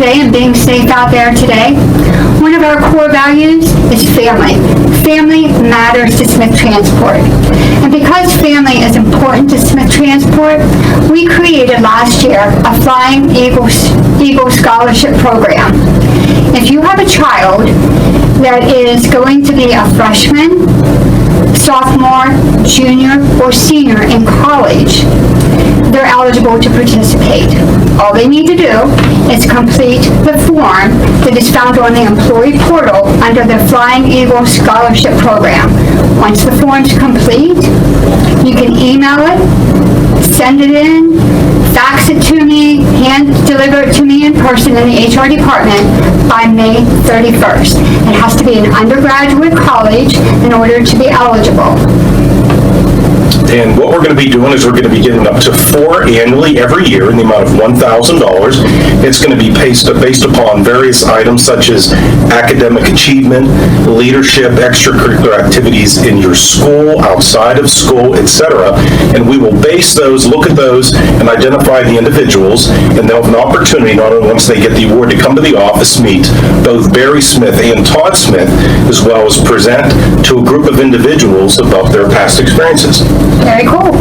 today and being safe out there today, one of our core values is family. Family matters to Smith Transport. And because family is important to Smith Transport, we created last year a Flying Eagle Scholarship Program. If you have a child that is going to be a freshman, sophomore, junior, or senior in college, they're eligible to participate. All they need to do is complete the form that is found on the employee portal under the Flying Eagle Scholarship Program. Once the form's complete, you can email it, send it in, fax it to me, hand deliver it to me in person in the HR department by May 31st. It has to be an undergraduate college in order to be eligible. And what we're going to be doing is we're going to be giving up to 4 annually every year in the amount of $1,000. It's going to be based upon various items such as academic achievement, leadership, extracurricular activities in your school, outside of school, etc. And we will base those, look at those, and identify the individuals, and they'll have an opportunity, not only once they get the award, to come to the office, meet both Barry Smith and Todd Smith, as well as present to a group of individuals about their past experiences. Very cool.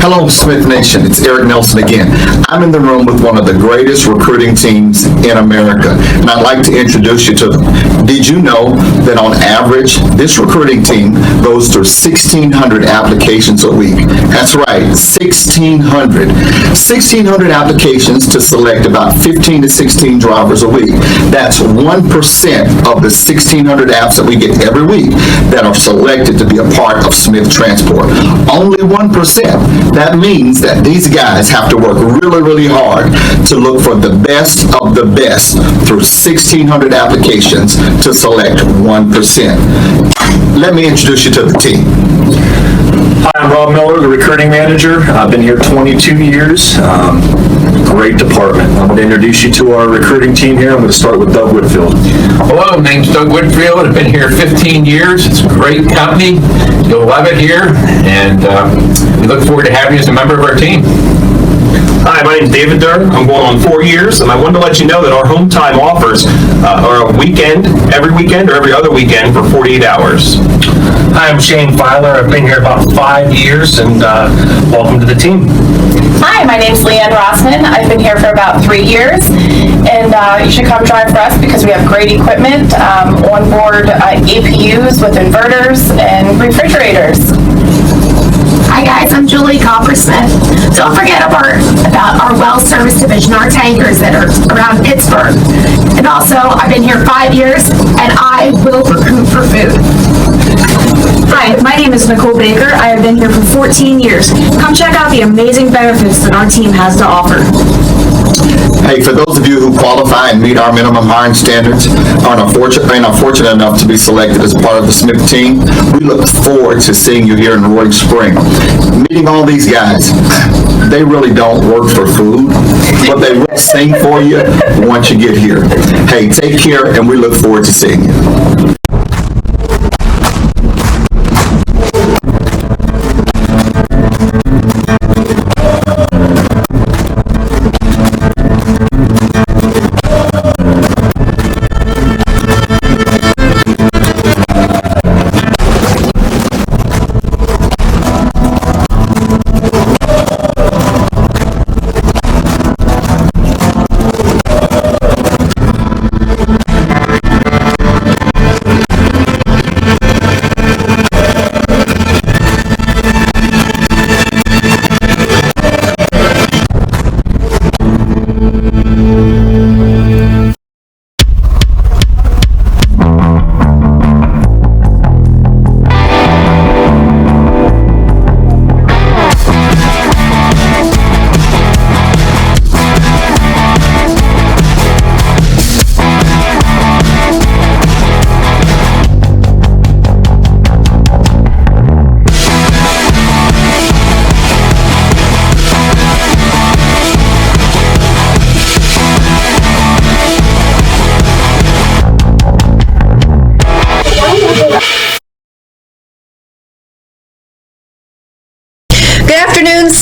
Hello, Smith Nation. It's Eric Nelson again. I'm in the room with one of the greatest recruiting teams in America, and I'd like to introduce you to them. Did you know that on average, this recruiting team goes through 1,600 applications a week? That's right, 1,600. 1,600 applications to select about 15 to 16 drivers a week. That's 1% of the 1,600 apps that we get every week that are selected to be a part of Smith Transport. Only 1%. That means that these guys have to work really, really hard to look for the best of the best through 1,600 applications to select 1%. Let me introduce you to the team. Hi, I'm Rob Miller, the recruiting manager. I've been here 22 years. Great department. I'm going to introduce you to our recruiting team here. I'm going to start with Doug Whitfield. Hello, my name's Doug Whitfield. I've been here 15 years. It's a great company. You'll love it here, and we look forward to having you as a member of our team. Hi, my name's David Durr. I'm going on 4 years, and I wanted to let you know that our home time offers are a weekend, every weekend or every other weekend for 48 hours. Hi, I'm Shane Filer. I've been here about 5 years, and welcome to the team. Hi, my name's Leanne Rossman. I've been here for about 3 years, and you should come drive for us because we have great equipment, onboard APUs with inverters and refrigerators. Hi guys, I'm Julie Coppersmith. Don't forget about our well service division, our tankers that are around Pittsburgh. And also, I've been here 5 years, and I will recruit for food. Hi, my name is Nicole Baker. I have been here for 14 years. Come check out the amazing benefits that our team has to offer. Hey, for those of you who qualify and meet our minimum hiring standards and are fortunate enough to be selected as part of the Smith team, we look forward to seeing you here in Roaring Spring. Meeting all these guys, they really don't work for food, but they will sing for you once you get here. Hey, take care, and we look forward to seeing you.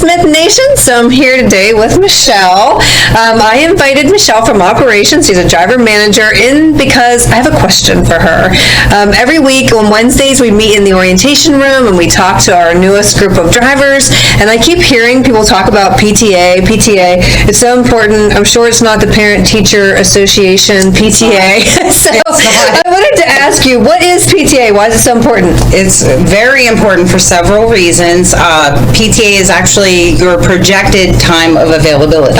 Smith Nation. So I'm here today with Michelle. I invited Michelle from operations. She's a driver manager because I have a question for her. Every week on Wednesdays we meet in the orientation room and we talk to our newest group of drivers, and I keep hearing people talk about PTA. It's so important. I'm sure it's not the Parent Teacher Association PTA. So I wanted to ask you, what is PTA? Why is it so important? It's very important for several reasons. PTA is actually your projected time of availability.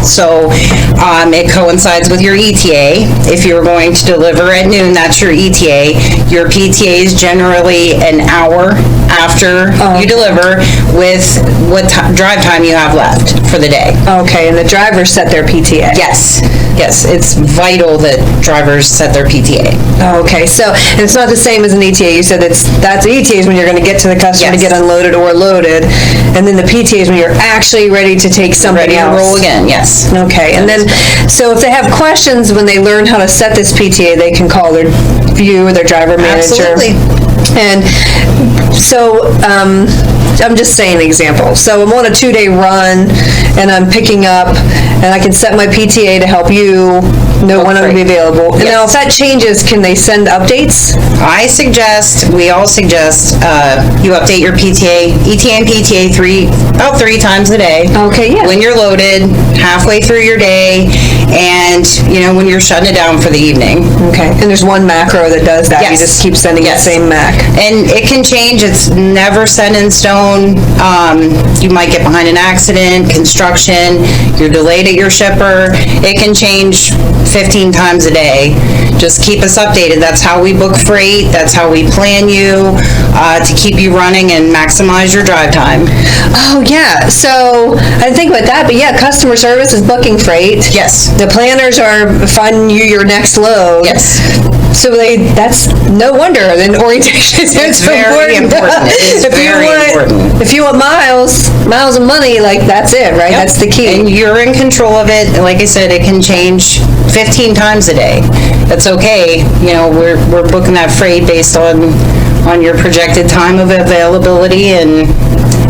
So it coincides with your ETA. If you're going to deliver at noon, that's your ETA. Your PTA is generally an hour after you deliver with what drive time you have left for the day. Okay, and the drivers set their PTA? Yes, it's vital that drivers set their PTA. Okay, so and it's not the same as an ETA. You said that's the ETA is when you're going to get to the customer to get unloaded or loaded, and then the PTA is when you're actually ready to take something ready else. to roll again, yes. Okay, and then, so if they have questions when they learn how to set this PTA, they can call you or their driver manager. Absolutely. And so, I'm just saying an example. So I'm on a 2-day run, and I'm picking up, and I can set my PTA to help you know when I'm going to be available. And now, if that changes, can they send updates? We all suggest you update your PTA, ETA and PTA about three times a day. Okay, yeah. When you're loaded, halfway through your day, and when you're shutting it down for the evening. Okay, and there's one macro that does that. Yes. You just keep sending the same mac. And it can change. It's never set in stone. You might get behind an accident, construction, you're delayed at your shipper. It can change 15 times a day. Just keep us updated. That's how we book freight. That's how we plan you to keep you running and maximize your drive time. Oh, yeah. So I didn't think about that, but yeah, customer service is booking freight. Yes. The planners are finding you your next load. Yes. So that's no wonder. Then orientation is very important. It's very important. If you want miles of money, that's it, right? Yep. That's the key. And you're in control of it. Like I said, it can change 15 times a day. That's okay. We're booking that freight based on your projected time of availability, and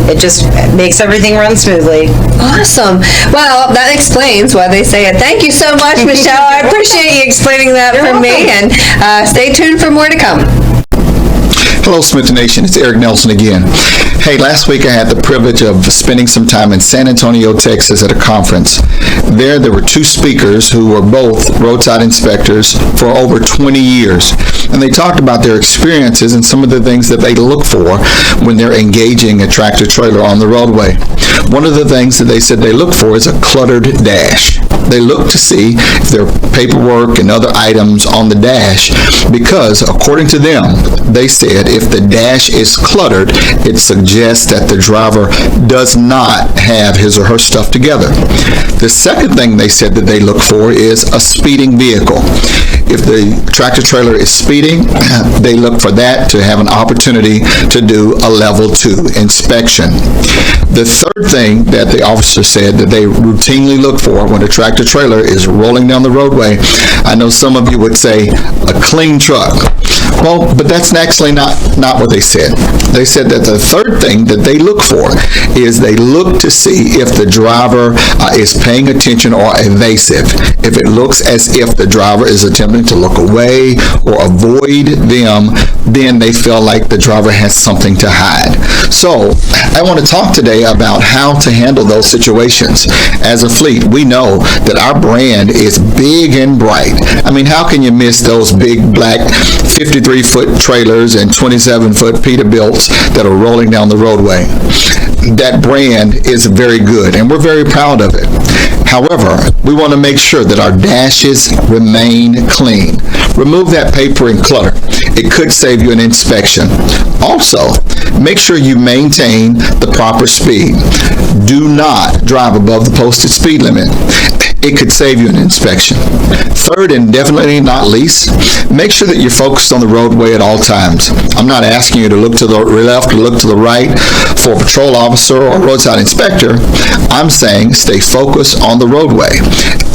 it just makes everything run smoothly. Awesome. Well, that explains why they say it. Thank you so much, Michelle. I appreciate you explaining that for me, and stay tuned for more to come. Hello, Smith Nation. It's Eric Nelson again. Hey, last week I had the privilege of spending some time in San Antonio, Texas at a conference. There were two speakers who were both roadside inspectors for over 20 years. And they talked about their experiences and some of the things that they look for when they're engaging a tractor trailer on the roadway. One of the things that they said they look for is a cluttered dash. They look to see if there are paperwork and other items on the dash because, according to them, they said if the dash is cluttered, it suggests that the driver does not have his or her stuff together. The second thing they said that they look for is a speeding vehicle. If the tractor trailer is speeding, they look for that to have an opportunity to do a level 2 inspection. The third thing that the officer said that they routinely look for when a tractor trailer is rolling down the roadway, I know some of you would say a clean truck. Well, but that's actually not what they said. They said that the third thing that they look for is they look to see if the driver is paying attention or evasive. If it looks as if the driver is attempting to look away or avoid them, then they feel like the driver has something to hide. So I want to talk today about how to handle those situations. As a fleet, we know that our brand is big and bright. I mean, how can you miss those big black 53-foot trailers and 27-foot Peterbilts that are rolling down the roadway? That brand is very good, and we're very proud of it. However, we want to make sure that our dashes remain clean. Remove that paper and clutter. It could save you an inspection. Also, make sure you maintain the proper speed. Do not drive above the posted speed limit. it could save you an inspection. Third, and definitely not least, make sure that you're focused on the roadway at all times. I'm not asking you to look to the left or look to the right for a patrol officer or roadside inspector. I'm saying stay focused on the roadway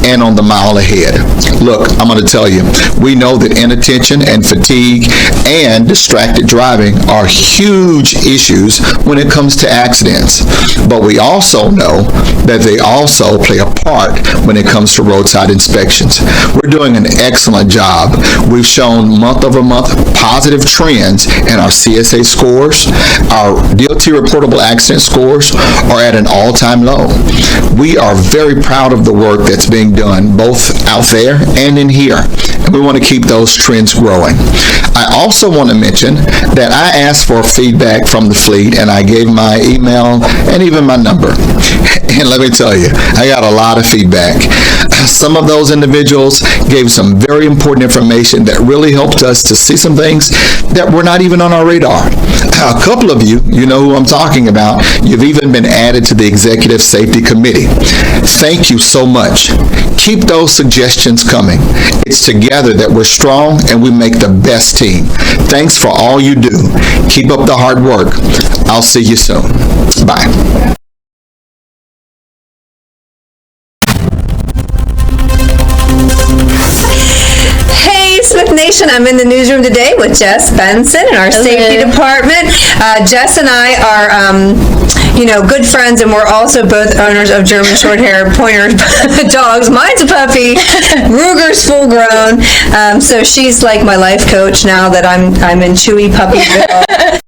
and on the mile ahead. Look, I'm going to tell you, we know that inattention and fatigue and distracted driving are huge issues when it comes to accidents. But we also know that they also play a part when it comes to roadside inspections. We're doing an excellent job. We've shown month-over-month positive trends in our CSA scores. Our DOT reportable accident scores are at an all-time low. We are very proud of the work that's being done both out there and in here, and we want to keep those trends growing. I also want to mention that I asked for feedback from the fleet, and I gave my email and even my number. And let me tell you, I got a lot of feedback. Some of those individuals gave some very important information that really helped us to see some things that were not even on our radar. A couple of you, you know who I'm talking about, you've even been added to the Executive Safety Committee. Thank you so much. Keep those suggestions coming. It's together that we're strong and we make the best team. Thanks for all you do. Keep up the hard work. I'll see you soon. Bye. Smith Nation, I'm in the newsroom today with Jess Benson in our safety department. Jess and I are, good friends, and we're also both owners of German Shorthair Pointer dogs. Mine's a puppy, Ruger's full grown. So she's like my life coach now that I'm in Chewy Puppyville.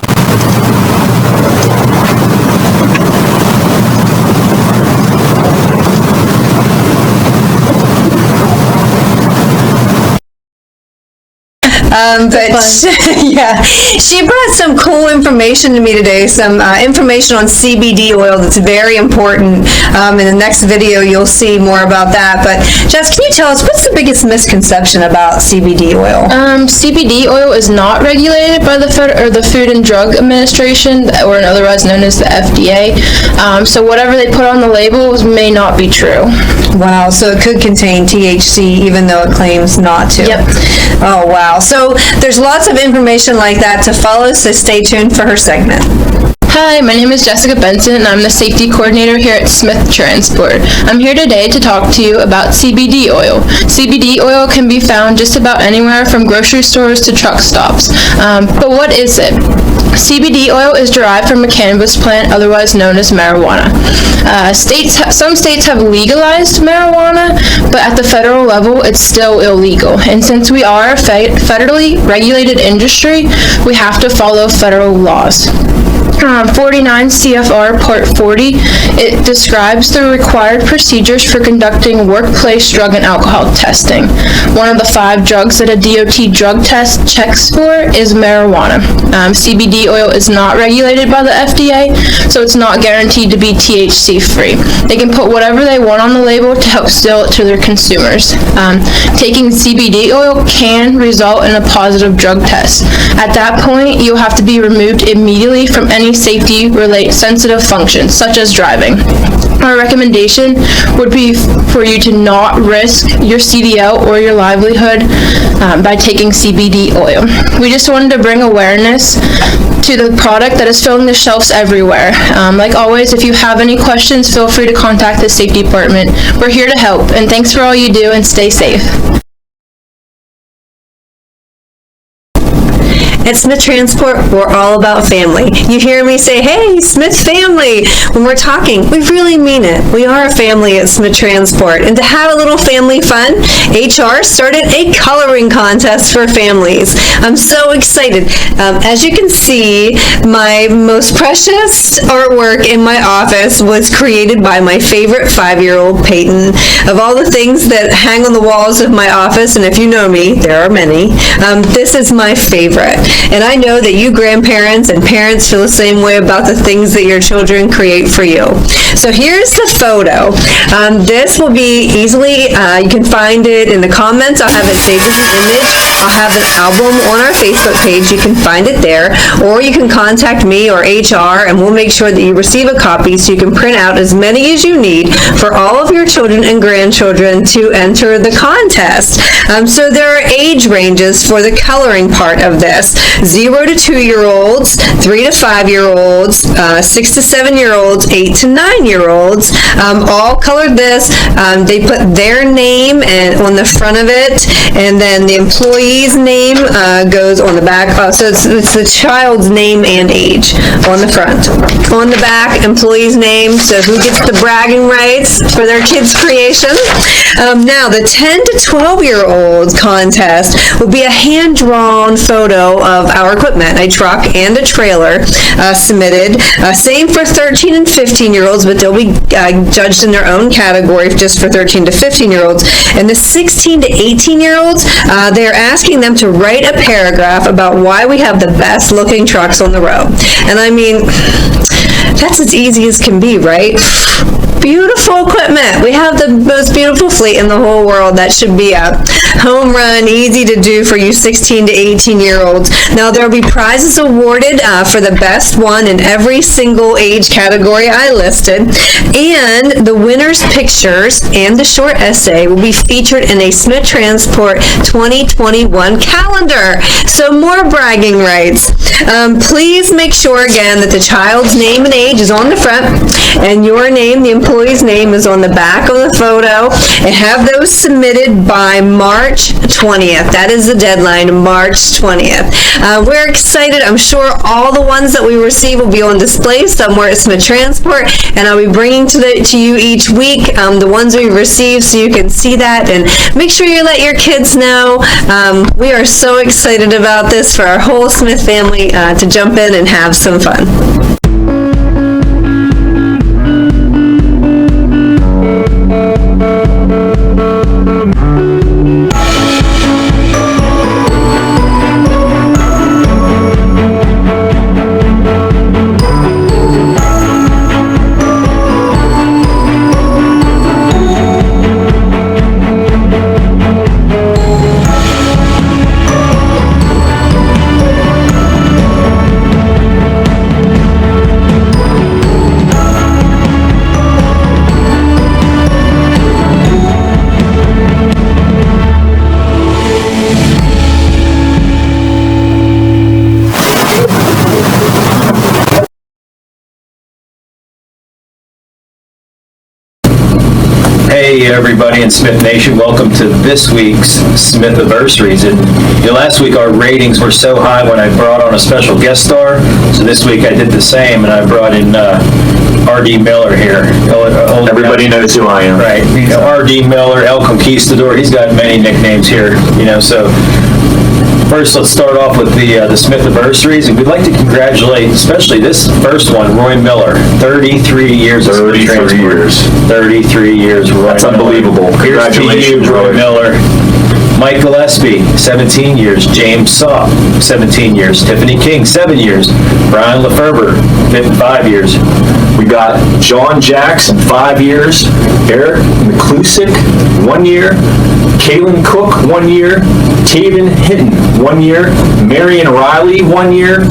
She brought some cool information to me today, some information on CBD oil that's very important. In the next video, you'll see more about that. But Jess, can you tell us, what's the biggest misconception about CBD oil? CBD oil is not regulated by the Food and Drug Administration, or otherwise known as the FDA. So whatever they put on the labels may not be true. Wow, so it could contain THC even though it claims not to. Yep. Oh, wow. So there's lots of information like that to follow, so stay tuned for her segment. Hi, my name is Jessica Benson, and I'm the safety coordinator here at Smith Transport. I'm here today to talk to you about CBD oil. CBD oil can be found just about anywhere from grocery stores to truck stops. But what is it? CBD oil is derived from a cannabis plant, otherwise known as marijuana. Some states have legalized marijuana, but at the federal level, it's still illegal. And since we are a federally regulated industry, we have to follow federal laws. 49 CFR Part 40, it describes the required procedures for conducting workplace drug and alcohol testing. One of the 5 drugs that a DOT drug test checks for is marijuana. CBD oil is not regulated by the FDA, so it's not guaranteed to be THC free. They can put whatever they want on the label to help sell it to their consumers. Taking CBD oil can result in a positive drug test. At that point, you'll have to be removed immediately from any safety-related sensitive functions, such as driving. Our recommendation would be for you to not risk your CDL or your livelihood by taking CBD oil. We just wanted to bring awareness to the product that is filling the shelves everywhere. Like always, if you have any questions, feel free to contact the safety department. We're here to help, and thanks for all you do, and stay safe. At Smith Transport, we're all about family. You hear me say, hey, Smith family. When we're talking, we really mean it. We are a family at Smith Transport. And to have a little family fun, HR started a coloring contest for families. I'm so excited. As you can see, my most precious artwork in my office was created by my favorite 5-year-old Peyton. Of all the things that hang on the walls of my office, and if you know me, there are many, this is my favorite. And I know that you grandparents and parents feel the same way about the things that your children create for you. So here's the photo. This will be easily, you can find it in the comments. I'll have it saved as an image. I'll have an album on our Facebook page. You can find it there, or you can contact me or HR, and we'll make sure that you receive a copy so you can print out as many as you need for all of your children and grandchildren to enter the contest. So there are age ranges for the coloring part of this. 0 to 2-year-olds, 3 to 5-year-olds, 6 to 7-year-olds, 8 to 9-year-olds, all colored this. They put their name on the front of it, and then the employee's name goes on the back. So it's the child's name and age on the front. On the back, employee's name, so who gets the bragging rights for their kids' creation. Now, the 10 to 12-year-old contest will be a hand-drawn photo of our equipment, a truck and a trailer submitted. Same for 13 and 15-year-olds, but they'll be judged in their own category just for 13 to 15-year-olds. And the 16 to 18-year-olds, they're asking them to write a paragraph about why we have the best-looking trucks on the road. And I mean, that's as easy as can be, right? Beautiful equipment. We have the most beautiful fleet in the whole world. That should be a home run, easy to do for you 16 to 18-year-olds. Now, there will be prizes awarded for the best one in every single age category I listed, and the winner's pictures and the short essay will be featured in a Smith Transport 2021 calendar. So more bragging rights. Please make sure again that the child's name and age is on the front, and your name, the employee's name, is on the back of the photo, and have those submitted by March 20th. That is the deadline, March 20th. We're excited. I'm sure all the ones that we receive will be on display somewhere at Smith Transport, and I'll be bringing to you each week the ones we receive so you can see that, and make sure you let your kids know. We are so excited about this for our whole Smith family to jump in and have some fun. Hey everybody in Smith Nation, welcome to this week's Smith Anniversaries. And last week our ratings were so high when I brought on a special guest star, so this week I did the same and I brought in R.D. Miller here. Everybody knows who I am. Right, R.D. Miller, El Conquistador, he's got many nicknames here, so first, let's start off with the Smith Anniversaries, and we'd like to congratulate, especially this first one, Roy Miller, 33 years of Smith Transport. 33 years, Roy. That's unbelievable. Congratulations, Here's to you, Roy Miller. Mike Gillespie, 17 years. James Saw, 17 years. Tiffany King, 7 years. Brian LaFerber, 5 years. We got John Jackson, 5 years. Eric McClusick, 1 year. Kaylin Cook, 1 year. Taven Hinton, 1 year. Marion Riley, 1 year.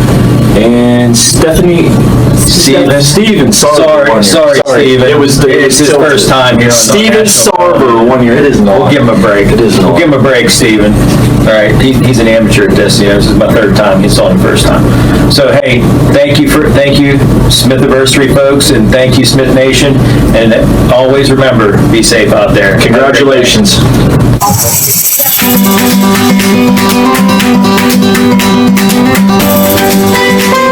And Stephanie Steven Sarver. Sorry, Steven. It was his first time here on Steven Sarver, 1 year. It isn't all. We'll give him a break. We'll give him a break, Steven. All right, he's an amateur at this. This is my third time. He's on the first time. So hey, thank you Smith Anniversary folks, and thank you Smith Nation. And always remember, be safe out there. Congratulations. Thank you.